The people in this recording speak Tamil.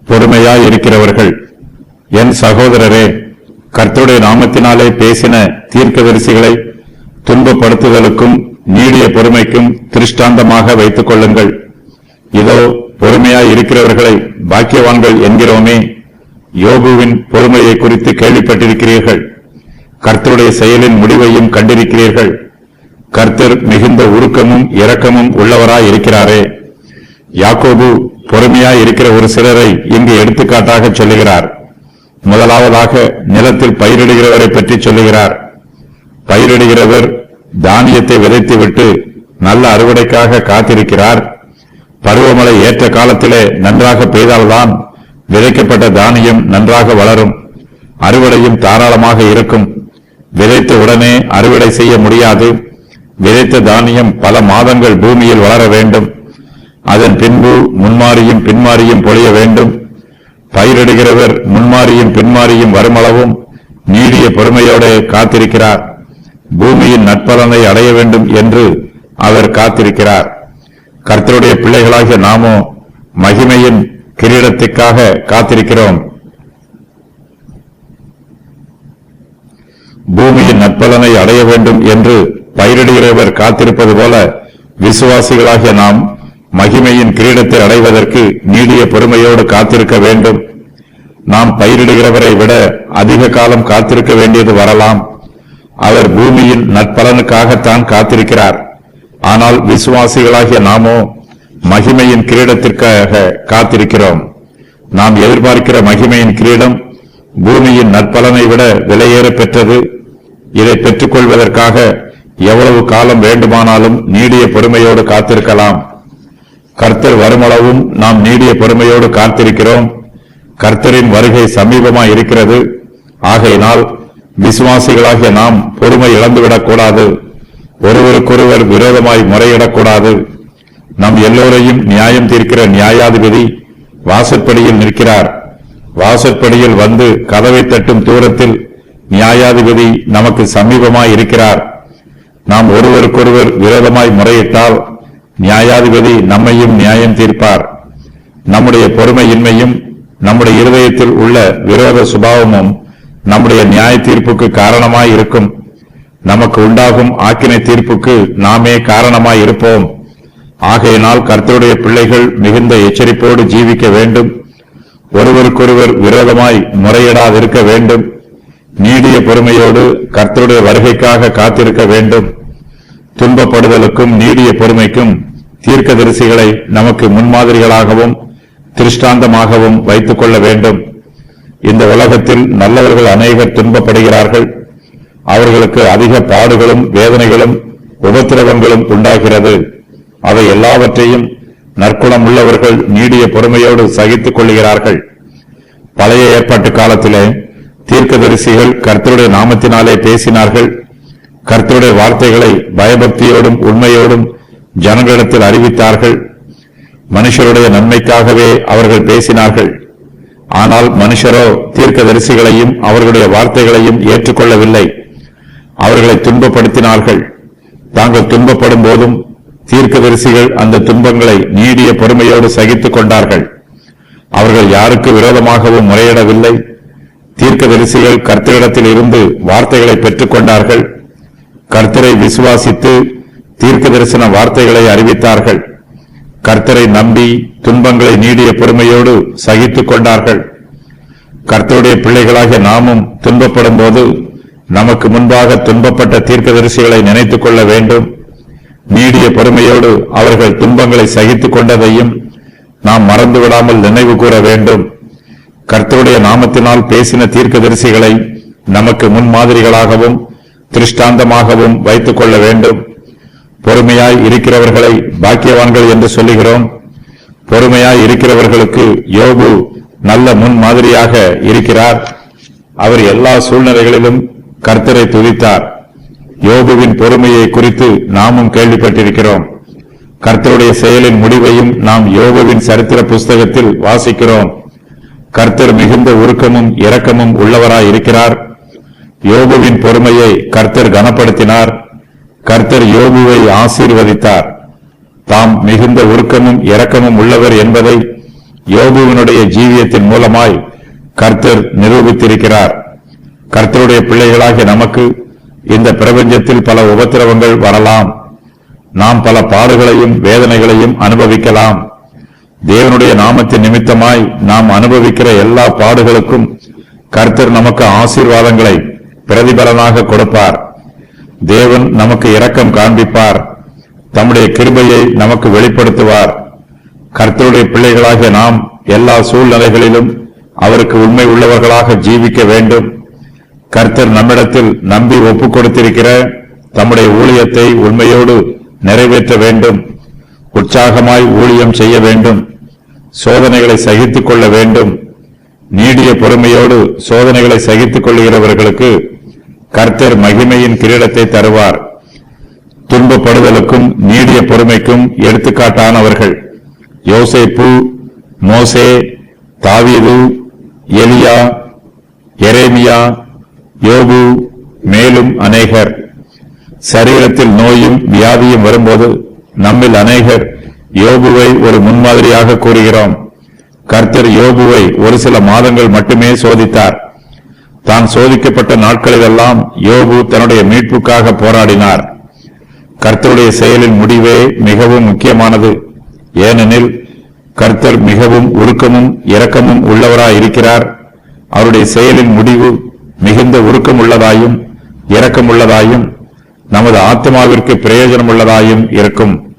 பொறுமையாய் இருக்கிறவர்கள். என் சகோதரரே, கர்த்தருடைய நாமத்தினாலே பேசின தீர்க்கதரிசிகளை துன்பப்படுத்துதலுக்கும் நீடிய பொறுமைக்கும் திருஷ்டாந்தமாக வைத்துக் கொள்ளுங்கள். இதோ பொறுமையாய் இருக்கிறவர்களை பாக்கியவான்கள் என்கிறோமே. யோபுவின் பொறுமையை குறித்து கேள்விப்பட்டிருக்கிறீர்கள். கர்த்தருடைய செயலின் முடிவையும் கண்டிருக்கிறீர்கள். கர்த்தர் மிகுந்த உருக்கமும் இரக்கமும் உள்ளவராய் இருக்கிறாரே. யாக்கோபு பொறுமையாய் இருக்கிற ஒரு சிலரை இங்கு எடுத்துக்காட்டாக சொல்லுகிறார். முதலாவதாக நிலத்தில் பயிரிடுகிறவரை பற்றி சொல்லுகிறார். பயிரிடுகிறவர் தானியத்தை விதைத்துவிட்டு நல்ல அறுவடைக்காக காத்திருக்கிறார். பருவமழை ஏற்ற காலத்திலே நன்றாக பெய்தால்தான் விதைக்கப்பட்ட தானியம் நன்றாக வளரும், அறுவடையும் தாராளமாக இருக்கும். விதைத்த உடனே அறுவடை செய்ய முடியாது. விதைத்த தானியம் பல மாதங்கள் பூமியில் வளர வேண்டும். அதன் பின்பு முன்மாரியும் பின்மாரியும் பொழிய வேண்டும். பயிரிடுகிறவர் முன்மாரியும் பின்மாரியும் வருமளவும் நீடிய பொறுமையோடு காத்திருக்கிறார். பூமியின் நற்பலனை அடைய வேண்டும் என்று அவர் காத்திருக்கிறார். கர்த்தருடைய பிள்ளைகளாகிய நாமோ மகிமையின் கிரீடத்துக்காக காத்திருக்கிறோம். பூமியின் நற்பலனை அடைய வேண்டும் என்று பயிரிடுகிறவர் காத்திருப்பது போல விசுவாசிகளாகிய நாம் மகிமையின் கிரீடத்தை அடைவதற்கு நீடிய பொறுமையோடு காத்திருக்க வேண்டும். நாம் பயிரிடுகிறவரை விட அதிக காலம் காத்திருக்க வேண்டியது வரலாம். அவர் பூமியின் நற்பலனுக்காகத்தான் காத்திருக்கிறார். ஆனால் விசுவாசிகளாகிய நாமோ மகிமையின் கிரீடத்திற்காக காத்திருக்கிறோம். நாம் எதிர்பார்க்கிற மகிமையின் கிரீடம் பூமியின் நற்பலனை விட விலையேற பெற்றது. இதை பெற்றுக் கொள்வதற்காக எவ்வளவு காலம் வேண்டுமானாலும் நீடிய பொறுமையோடு காத்திருக்கலாம். கர்த்தர் வருமளவும் நாம் நீடிய பொறுமையோடு காத்திருக்கிறோம். கர்த்தரின் வருகை சமீபமாய் இருக்கிறது. ஆகையினால் விசுவாசிகளாகிய நாம் பொறுமை இழந்துவிடக்கூடாது. ஒருவருக்கொருவர் விரோதமாய் முறையிடக்கூடாது. நம் எல்லோரையும் நியாயம் தீர்க்கிற நியாயாதிபதி வாசற்படியில் நிற்கிறார். வாசற்படியில் வந்து கதவை தட்டும் தூரத்தில் நியாயாதிபதி நமக்கு சமீபமாய் இருக்கிறார். நாம் ஒருவருக்கொருவர் விரோதமாய் முறையிட்டால் நியாயாதிபதி நம்மையும் நியாயம் தீர்ப்பார். நம்முடைய பொறுமையின்மையும் நம்முடைய இருதயத்தில் உள்ள விரோத சுபாவமும் நம்முடைய நியாய தீர்ப்புக்கு காரணமாய் இருக்கும். நமக்கு உண்டாகும் ஆக்கினை தீர்ப்புக்கு நாமே காரணமாய் இருப்போம். ஆகையினால் கர்த்தருடைய பிள்ளைகள் மிகுந்த எச்சரிப்போடு ஜீவிக்க வேண்டும். ஒருவருக்கொருவர் விரோதமாய் முறையிடாதிருக்க வேண்டும். நீடிய பொறுமையோடு கர்த்தருடைய வருகைக்காக காத்திருக்க வேண்டும். துன்பப்படுதலுக்கும் நீடிய பொறுமைக்கும் தீர்க்கதரிசிகளை நமக்கு முன்மாதிரிகளாகவும் திருஷ்டாந்தமாகவும் வைத்துக் கொள்ள வேண்டும். இந்த உலகத்தில் நல்லவர்கள் அநேகர் துன்பப்படுகிறார்கள். அவர்களுக்கு அதிக பாடுகளும் வேதனைகளும் உபத்திரவங்களும் உண்டாகிறது. அவை எல்லாவற்றையும் நற்குணம் உள்ளவர்கள் நீடிய பொறுமையோடு சகித்துக் கொள்கிறார்கள். பழைய ஏற்பாட்டு காலத்திலே தீர்க்கதரிசிகள் கர்த்தருடைய நாமத்தினாலே பேசினார்கள். கர்த்தருடைய வார்த்தைகளை பயபக்தியோடும் உண்மையோடும் ஜனங்களிடத்தில் அறிவித்தார்கள். மனுஷருடைய நன்மைக்காகவே அவர்கள் பேசினார்கள். ஆனால் மனுஷரோ தீர்க்கதரிசிகளையும் அவர்களுடைய வார்த்தைகளையும் ஏற்றுக்கொள்ளவில்லை. அவர்களை துன்பப்படுத்தினார்கள். தாங்கள் துன்பப்படும் போதும் தீர்க்கதரிசிகள் அந்த துன்பங்களை நீடிய பொறுமையோடு சகித்துக் கொண்டார்கள். அவர்கள் யாருக்கு விரோதமாகவும் முறையிடவில்லை. தீர்க்கதரிசிகள் கர்த்தரிடத்தில் இருந்து வார்த்தைகளை பெற்றுக் கொண்டார்கள். கர்த்தரை விசுவாசித்து தீர்க்க தரிசன வார்த்தைகளை அறிவித்தார்கள். கர்த்தரை நம்பி துன்பங்களை நீடிய பொறுமையோடு சகித்துக் கொண்டார்கள். கர்த்தருடைய பிள்ளைகளாகிய நாமும் துன்பப்படும் போது நமக்கு முன்பாக துன்பப்பட்ட தீர்க்கதரிசிகளை நினைத்துக் கொள்ள வேண்டும். நீடிய பொறுமையோடு அவர்கள் துன்பங்களை சகித்துக் கொண்டதையும் நாம் மறந்துவிடாமல் நினைவு கூற வேண்டும். கர்த்தருடைய நாமத்தினால் பேசின தீர்க்கதரிசிகளை நமக்கு முன்மாதிரிகளாகவும் திருஷ்டாந்தமாகவும் வைத்துக் கொள்ள வேண்டும். பொறுமையாய் இருக்கிறவர்களை பாக்கியவான்கள் என்று சொல்லுகிறோம். பொறுமையாய் இருக்கிறவர்களுக்கு யோபு நல்ல முன்மாதிரியாக இருக்கிறார். அவர் எல்லா சூழ்நிலைகளிலும் கர்த்தரை துதித்தார். யோபுவின் பொறுமையை குறித்து நாமும் கேள்விப்பட்டிருக்கிறோம். கர்த்தருடைய செயலின் முடிவையும் நாம் யோபுவின் சரித்திர புஸ்தகத்தில் வாசிக்கிறோம். கர்த்தர் மிகுந்த உருக்கமும் இரக்கமும் உள்ளவராய் இருக்கிறார். யோபுவின் பொறுமையை கர்த்தர் கனப்படுத்தினார். கர்த்தர் யோபுவை ஆசீர்வதித்தார். தாம் மிகுந்த உருக்கமும் இரக்கமும் உள்ளவர் என்பதை யோபுவினுடைய ஜீவியத்தின் மூலமாய் கர்த்தர் நிரூபித்திருக்கிறார். கர்த்தருடைய பிள்ளைகளாகிய நமக்கு இந்த பிரபஞ்சத்தில் பல உபத்திரவங்கள் வரலாம். நாம் பல பாடுகளையும் வேதனைகளையும் அனுபவிக்கலாம். தேவனுடைய நாமத்தின் நிமித்தமாய் நாம் அனுபவிக்கிற எல்லா பாடுகளுக்கும் கர்த்தர் நமக்கு ஆசீர்வாதங்களை பிரதிபலனாக கொடுப்பார். தேவன் நமக்கு இரக்கம் காண்பிப்பார். தம்முடைய கிருபையை நமக்கு வெளிப்படுத்துவார். கர்த்தருடைய பிள்ளைகளாகிய நாம் எல்லா சூழ்நிலைகளிலும் அவருக்கு உண்மை உள்ளவர்களாக ஜீவிக்க வேண்டும். கர்த்தர் நம்மிடத்தில் நம்பி ஒப்புக் கொடுத்திருக்கிற தம்முடைய ஊழியத்தை உண்மையோடு நிறைவேற்ற வேண்டும். உற்சாகமாய் ஊழியம் செய்ய வேண்டும். சோதனைகளை சகித்துக் கொள்ள வேண்டும். நீடிய பொறுமையோடு சோதனைகளை சகித்துக் கொள்கிறவர்களுக்கு கர்த்தர் மகிமையின் கிரீடத்தை தருவார். துன்பப்படுதலுக்கும் நீடிய பொறுமைக்கும் எடுத்துக்காட்டானவர்கள் யோசேப்பு, மோசே, தாவீது, எலியா, எரேமியா, யோபு, மேலும் அநேகர். சரீரத்தில் நோயும் வியாதியும் வரும்போது நம்மில் அநேகர் யோபுவை ஒரு முன்மாதிரியாக கூறுகிறோம். கர்த்தர் யோபுவை ஒரு சில மாதங்கள் மட்டுமே சோதித்தார். தான் சோதிக்கப்பட்ட நாட்களிலெல்லாம் யோபு தன்னுடைய மீட்புக்காக போராடினார். கர்த்தருடைய செயலின் முடிவே மிகவும் முக்கியமானது. ஏனெனில் கர்த்தர் மிகவும் உருக்கமும் இரக்கமும் உள்ளவராயிருக்கிறார். அவருடைய செயலின் முடிவு மிகுந்த உருக்கம் உள்ளதாயும் இரக்கமுள்ளதாயும் நமது ஆத்மாவிற்கு பிரயோஜனம் உள்ளதாயும் இருக்கும்.